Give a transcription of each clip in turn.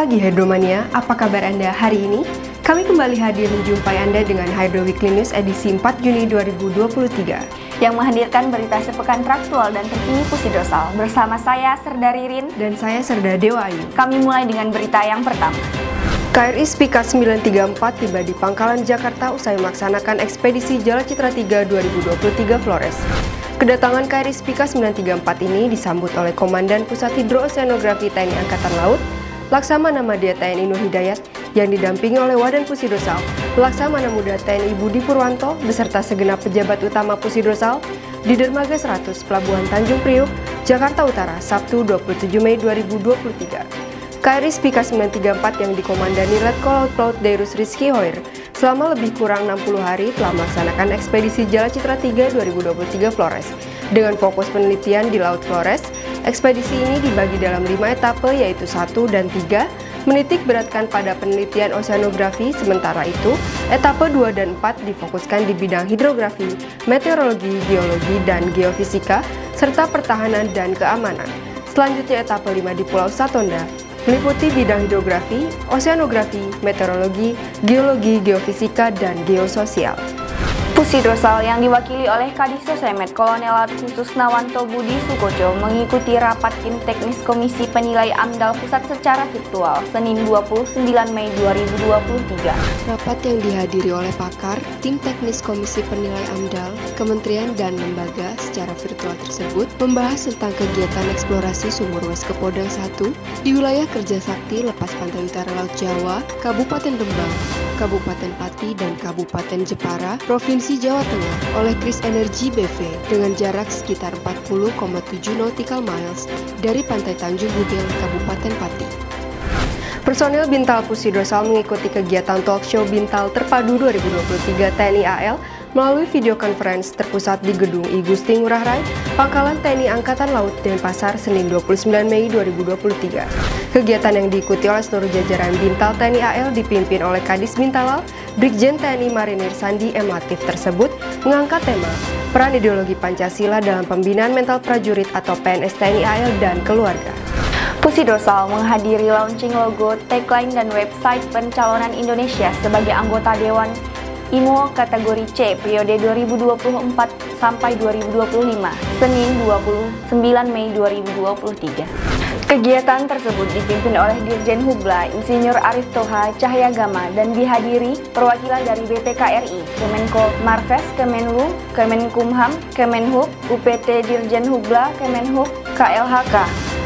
pagi Hydromania, apa kabar Anda hari ini? Kami kembali hadir menjumpai Anda dengan Hydro Weekly News edisi 4 Juni 2023 yang menghadirkan berita sepekan traktual dan terkini Pusidrosal. Bersama saya Serda Ririn dan saya Serda Dewa Ayu. Kami mulai dengan berita yang pertama. KRI Spica 934 tiba di Pangkalan Jakarta usai melaksanakan ekspedisi Jala Citra 3 2023 Flores. Kedatangan KRI Spica 934 ini disambut oleh Komandan Pusat Hidrooseanografi TNI Angkatan Laut, Laksamana Madya TNI Nur Hidayat, yang didampingi oleh Wadan Pusidrosal, Laksamana Muda TNI Budi Purwanto, beserta segenap pejabat utama Pusidrosal di Dermaga 100 Pelabuhan Tanjung Priuk, Jakarta Utara, Sabtu 27 Mei 2023. KRI Spica 934 yang dikomandani Letkol Laut Pelaut Dairus Rizky Hoir selama lebih kurang 60 hari telah melaksanakan ekspedisi Jala Citra 3 2023 Flores. Dengan fokus penelitian di Laut Flores, ekspedisi ini dibagi dalam 5 etape yaitu 1 dan 3, menitik beratkan pada penelitian oseanografi, sementara itu etape 2 dan 4 difokuskan di bidang hidrografi, meteorologi, geologi, dan geofisika, serta pertahanan dan keamanan. Selanjutnya etape 5 di Pulau Satonda, meliputi bidang hidrografi, oseanografi, meteorologi, geologi, geofisika, dan geososial. Pusidrosal yang diwakili oleh Kadis Sosemet Kolonel Laut Khusus Nawanto Budi Sukoco mengikuti rapat tim teknis Komisi Penilai AMDAL Pusat secara virtual Senin 29 Mei 2023. Rapat yang dihadiri oleh pakar, tim teknis Komisi Penilai AMDAL, kementerian dan lembaga secara virtual tersebut membahas tentang kegiatan eksplorasi sumur Wes Kepodang 1 di wilayah Kerja Sakti Lepas Pantai Utara Laut Jawa, Kabupaten Rembang, Kabupaten Pati, dan Kabupaten Jepara, Provinsi Jawa Tengah oleh Kris Energi BV dengan jarak sekitar 40,7 nautical miles dari Pantai Tanjung Budel, Kabupaten Pati. Personil Bintal Pusidrosal mengikuti kegiatan talkshow Bintal Terpadu 2023 TNI AL melalui video conference terpusat di Gedung I Gusti Ngurah Rai, Pangkalan TNI Angkatan Laut Denpasar, Senin 29 Mei 2023. Kegiatan yang diikuti oleh seluruh jajaran Bintal TNI AL dipimpin oleh Kadis Bintalal, Brigjen TNI Marinir Sandi M. Latif tersebut mengangkat tema peran ideologi Pancasila dalam pembinaan mental prajurit atau PNS TNI AL dan keluarga. Pusidrosal menghadiri launching logo, tagline, dan website pencalonan Indonesia sebagai anggota Dewan IMO kategori C periode 2024 sampai 2025, Senin 29 Mei 2023. Kegiatan tersebut dipimpin oleh Dirjen Hubla Insinyur Arif Toha Cahyagama dan dihadiri perwakilan dari BPKRI, Kemenko Marves, Kemenlu, Kemenkumham, Kemenhub, UPT Dirjen Hubla, Kemenhub, KLHK,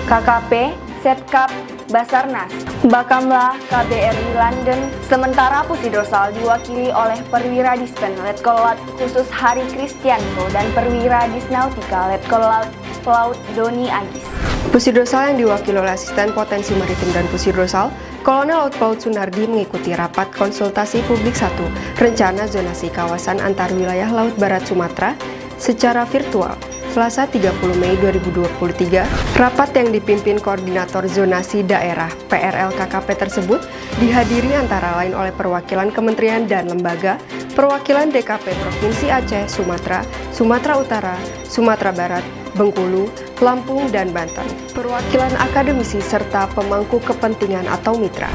KKP, Setkap, Basarnas, Bakamla, KBRI London. Sementara Pusidrosal diwakili oleh Perwira Dispen Letkol Laut Khusus Hari Kristianto dan Perwira Disnautika Letkol Laut Pelaut Doni Agis. Pusidrosal yang diwakili oleh Asisten Potensi Maritim dan Pusidrosal, Kolonel Laut Pelaut Sunardi mengikuti rapat konsultasi publik 1, rencana zonasi kawasan antar wilayah Laut Barat Sumatera secara virtual. Selasa 30 Mei 2023, rapat yang dipimpin Koordinator Zonasi Daerah PRL-KKP tersebut dihadiri antara lain oleh perwakilan kementerian dan lembaga, perwakilan DKP Provinsi Aceh, Sumatera, Sumatera Utara, Sumatera Barat, Bengkulu, Lampung, dan Banten, perwakilan akademisi serta pemangku kepentingan atau mitra.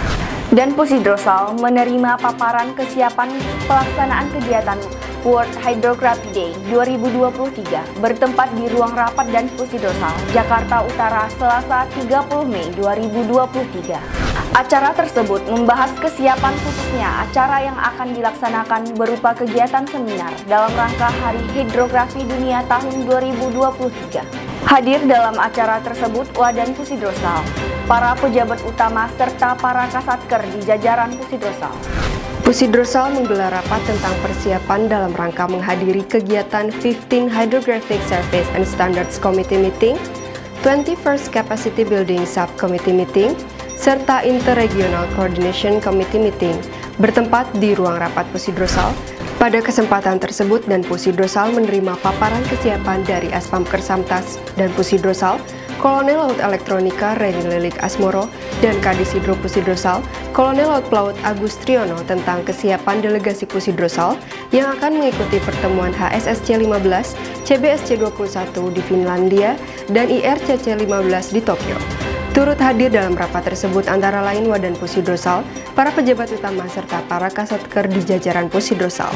Dan Pusidrosal menerima paparan kesiapan pelaksanaan kegiatan World Hydrography Day 2023 bertempat di Ruang Rapat dan Pusidrosal, Jakarta Utara, Selasa 30 Mei 2023. Acara tersebut membahas kesiapan khususnya acara yang akan dilaksanakan berupa kegiatan seminar dalam rangka Hari Hidrografi Dunia tahun 2023. Hadir dalam acara tersebut Wadan Pusidrosal, para pejabat utama serta para kasatker di jajaran Pusidrosal. Pusidrosal menggelar rapat tentang persiapan dalam rangka menghadiri kegiatan 15 Hydrographic Service and Standards Committee Meeting, 21st Capacity Building Subcommittee Meeting, serta Interregional Coordination Committee Meeting bertempat di ruang rapat Pusidrosal. Pada kesempatan tersebut dan Pusidrosal menerima paparan kesiapan dari Aspam Kersamtas dan Pusidrosal, Kolonel Laut Elektronika Reni Lilik Asmoro, dan Kadis Hidro Pusidrosal, Kolonel Laut Pelaut Agus Triono tentang kesiapan delegasi Pusidrosal yang akan mengikuti pertemuan HSSC 15, CBSC 21 di Finlandia, dan IRCC 15 di Tokyo. Turut hadir dalam rapat tersebut antara lain Wadan Pusidosal, para pejabat utama serta para kasatker di jajaran Pusidosal.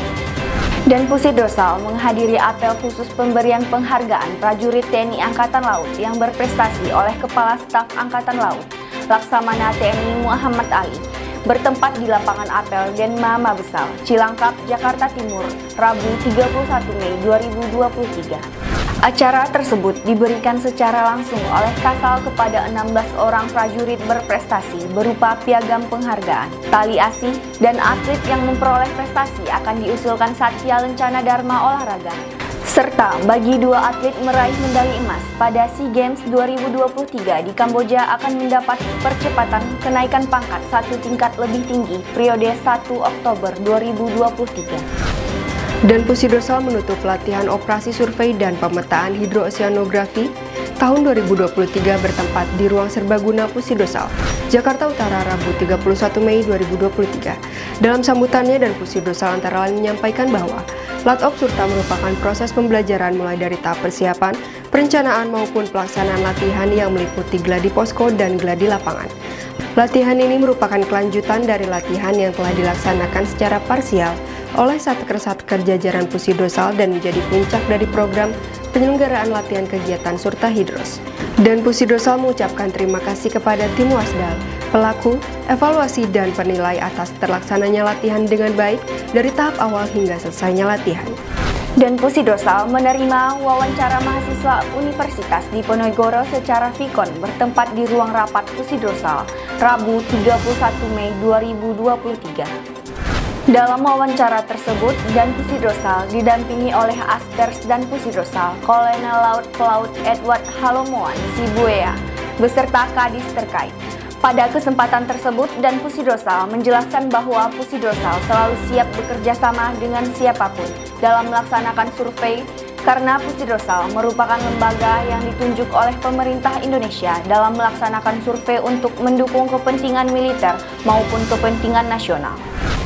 Dan Pusidosal menghadiri apel khusus pemberian penghargaan prajurit TNI Angkatan Laut yang berprestasi oleh Kepala Staf Angkatan Laut, Laksamana TNI Muhammad Ali, bertempat di lapangan apel Denma Mabesal, Cilangkap, Jakarta Timur, Rabu 31 Mei 2023. Acara tersebut diberikan secara langsung oleh Kasal kepada 16 orang prajurit berprestasi berupa piagam penghargaan, tali asih, dan atlet yang memperoleh prestasi akan diusulkan Satya Lencana Dharma Olahraga. Serta bagi 2 atlet meraih medali emas pada SEA Games 2023 di Kamboja akan mendapat percepatan kenaikan pangkat 1 tingkat lebih tinggi periode 1 Oktober 2023. Dan Pusidosal menutup latihan operasi survei dan pemetaan hidrooseanografi tahun 2023 bertempat di Ruang Serbaguna Pusidosal, Jakarta Utara, Rabu 31 Mei 2023. Dalam sambutannya, Dan Pusidosal antara lain menyampaikan bahwa Latop Surta merupakan proses pembelajaran mulai dari tahap persiapan, perencanaan maupun pelaksanaan latihan yang meliputi gladi posko dan gladi lapangan. Latihan ini merupakan kelanjutan dari latihan yang telah dilaksanakan secara parsial oleh satker-satker jajaran Pusidosal dan menjadi puncak dari program penyelenggaraan latihan kegiatan Surta Hidros. Dan Pusidosal mengucapkan terima kasih kepada tim Wasdal, pelaku, evaluasi, dan penilai atas terlaksananya latihan dengan baik dari tahap awal hingga selesainya latihan. Dan Pusidosal menerima wawancara mahasiswa Universitas Diponegoro secara vikon bertempat di ruang rapat Pusidosal, Rabu 31 Mei 2023. Dalam wawancara tersebut, Dan Pusidosal didampingi oleh Aspers Dan Pusidosal, Kolonel Laut Pelaut Edward Halomoan Sibuea, beserta kadis terkait. Pada kesempatan tersebut, Dan Pusidosal menjelaskan bahwa Pusidosal selalu siap bekerja sama dengan siapapun dalam melaksanakan survei karena Pusidosal merupakan lembaga yang ditunjuk oleh pemerintah Indonesia dalam melaksanakan survei untuk mendukung kepentingan militer maupun kepentingan nasional.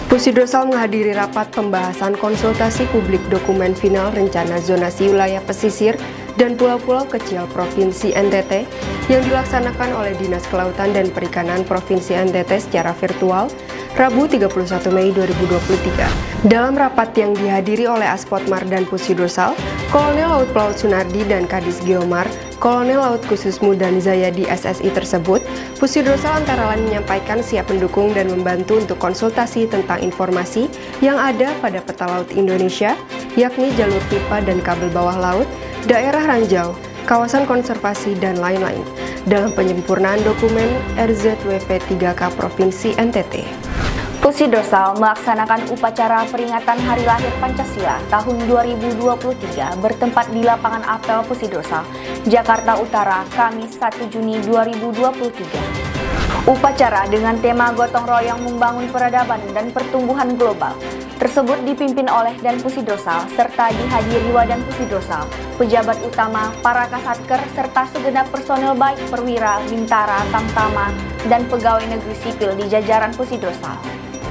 Pusidosal menghadiri rapat pembahasan konsultasi publik dokumen final rencana zonasi wilayah pesisir dan pulau-pulau kecil Provinsi NTT yang dilaksanakan oleh Dinas Kelautan dan Perikanan Provinsi NTT secara virtual Rabu 31 Mei 2023. Dalam rapat yang dihadiri oleh Aspotmar Dan Pusidosal, Kolonel Laut Pelaut Sunardi dan Kadis Geomar, Kolonel Laut Khusus Mudan Zayadi SSI tersebut, Pusidosal antara lain menyampaikan siap mendukung dan membantu untuk konsultasi tentang informasi yang ada pada peta laut Indonesia, yakni jalur pipa dan kabel bawah laut, daerah ranjau, kawasan konservasi, dan lain-lain, dalam penyempurnaan dokumen RZWP 3K Provinsi NTT. Pusidosal melaksanakan upacara peringatan Hari Lahir Pancasila tahun 2023 bertempat di lapangan apel Pusidosal, Jakarta Utara, Kamis 1 Juni 2023. Upacara dengan tema gotong royong membangun peradaban dan pertumbuhan global tersebut dipimpin oleh Dan Pusidosal serta dihadiri Wadan Pusidosal, pejabat utama, para kasatker, serta segenap personel baik perwira, bintara, tamtama, dan pegawai negeri sipil di jajaran Pusidosal.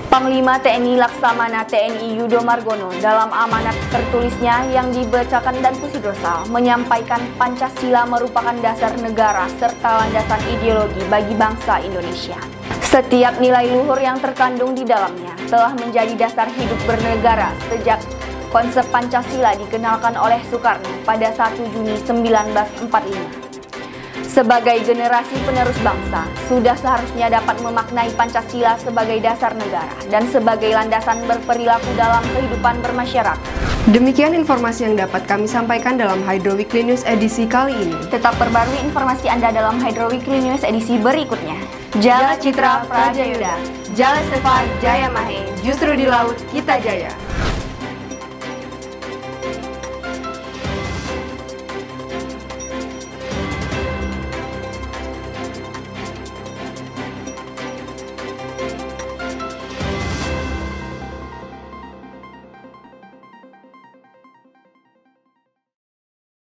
Panglima TNI Laksamana TNI Yudo Margono dalam amanat tertulisnya yang dibacakan Dan Pusidosal menyampaikan Pancasila merupakan dasar negara serta landasan ideologi bagi bangsa Indonesia. Setiap nilai luhur yang terkandung di dalamnya telah menjadi dasar hidup bernegara sejak konsep Pancasila dikenalkan oleh Soekarno pada 1 Juni 1945. Sebagai generasi penerus bangsa, sudah seharusnya dapat memaknai Pancasila sebagai dasar negara dan sebagai landasan berperilaku dalam kehidupan bermasyarakat. Demikian informasi yang dapat kami sampaikan dalam Hydro Weekly News edisi kali ini. Tetap perbarui informasi Anda dalam Hydro Weekly News edisi berikutnya. Jala Citra Prajayuda, Jala Stefan Jaya Mahe, justru di laut kita jaya.